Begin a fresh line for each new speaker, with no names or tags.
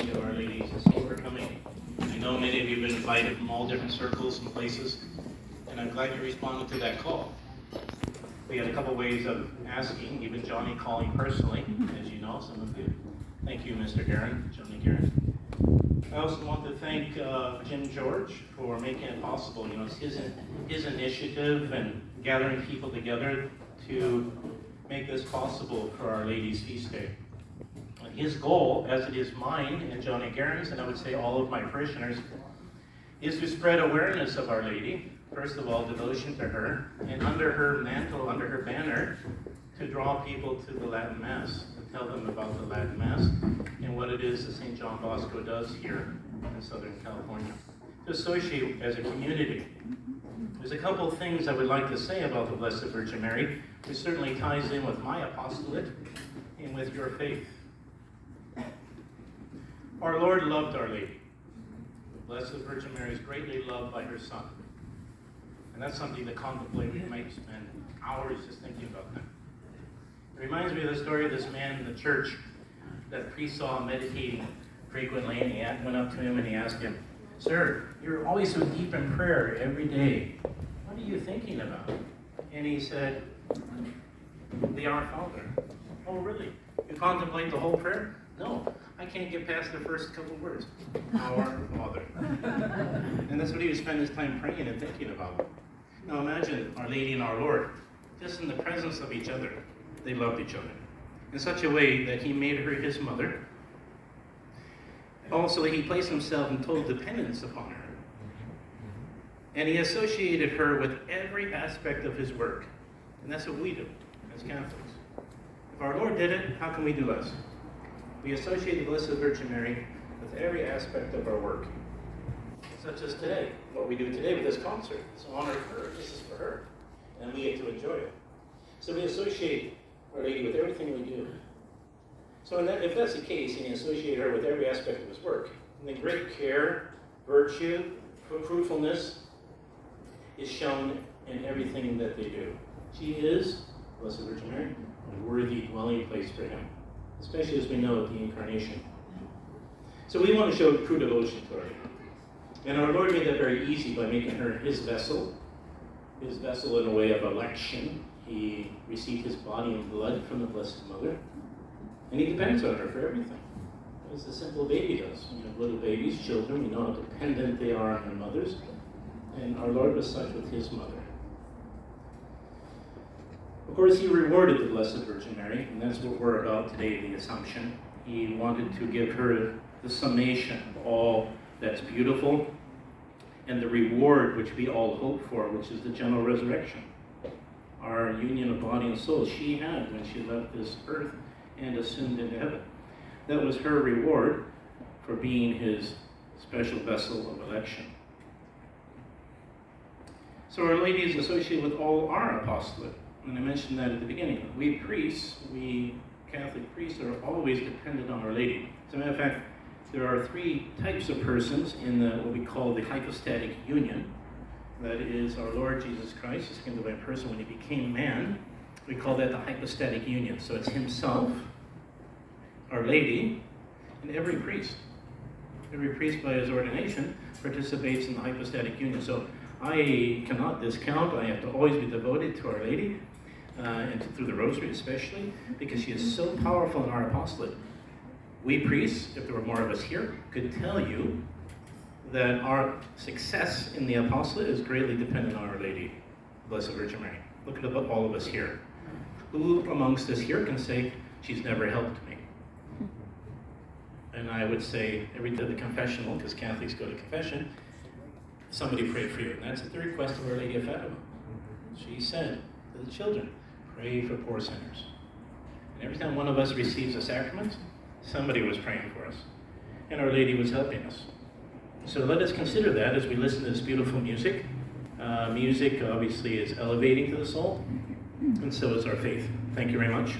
to Our Lady Cecile for coming. I know many of you have been invited from all different circles and places, and I'm glad you responded to that call. We had a couple ways of asking, even Johnny calling personally, as you know, some of you. Thank you, Mr. Guerin, Johnny Guerin. I also want to thank Jim George for making it possible. You know, it's his initiative and gathering people together to make this possible for Our Lady's Feast Day. His goal, as it is mine and Johnny Guerin's, and I would say all of my parishioners, is to spread awareness of Our Lady. First of all, devotion to her, and under her mantle, under her banner, to draw people to the Latin Mass, to tell them about the Latin Mass and what it is that St. John Bosco does here in Southern California, to associate as a community. There's a couple of things I would like to say about the Blessed Virgin Mary, which certainly ties in with my apostolate and with your faith. Our Lord loved Our Lady. The Blessed Virgin Mary is greatly loved by her Son. And that's something to contemplate. We might spend hours just thinking about that. It reminds me of the story of this man in the church that priest saw meditating frequently, and he went up to him and he asked him, "Sir, you're always so deep in prayer every day. What are you thinking about?" And he said, "The Our Father." "Oh, really? You contemplate the whole prayer?" "No, I can't get past the first couple words. Our Father." And that's what he would spend his time praying and thinking about. Now imagine Our Lady and our Lord, just in the presence of each other, they loved each other in such a way that he made her his mother. Also, he placed himself in total dependence upon her. And he associated her with every aspect of his work. And that's what we do as Catholics. If our Lord did it, how can we do less? We associate the Blessed Virgin Mary with every aspect of our work. Such as today, what we do today with this concert. It's an honor for her, this is for her. And we get to enjoy it. So we associate Our Lady with everything we do. So if that's the case, and you associate her with every aspect of his work, then great care, virtue, fruitfulness is shown in everything that they do. She is, Blessed Virgin Mary, a worthy dwelling place for him, especially as we know at the Incarnation. So we want to show true devotion to her. And our Lord made that very easy by making her his vessel in a way of election. He received his body and blood from the Blessed Mother, and he depends on her for everything, as the simple baby does. We have little babies, children, we know how dependent they are on their mothers, and our Lord was such with his mother. Of course, he rewarded the Blessed Virgin Mary, and that's what we're about today, the Assumption. He wanted to give her the summation of all that's beautiful, and the reward which we all hope for, which is the general resurrection. Our union of body and soul she had when she left this earth and ascended into heaven. That was her reward for being his special vessel of election. So Our Lady is associated with all our apostolate. And I mentioned that at the beginning. We priests, we Catholic priests, are always dependent on Our Lady. As a matter of fact, there are three types of persons in what we call the hypostatic union. That is our Lord Jesus Christ, the second divine person, when he became man. We call that the hypostatic union. So it's himself, Our Lady, and every priest. Every priest by his ordination participates in the hypostatic union. So I cannot discount, I have to always be devoted to Our Lady, and through the Rosary especially, because she is so powerful in our apostolate. We priests, if there were more of us here, could tell you that our success in the apostolate is greatly dependent on Our Lady, Blessed Virgin Mary. Look at all of us here. Who amongst us here can say, she's never helped me? And I would say, every day at the confessional, because Catholics go to confession, somebody prayed for you. And that's at the request of Our Lady of Fatima. She said to the children, pray for poor sinners. And every time one of us receives a sacrament, somebody was praying for us. And Our Lady was helping us. So let us consider that as we listen to this beautiful music. Music obviously is elevating to the soul, and so is our faith. Thank you very much.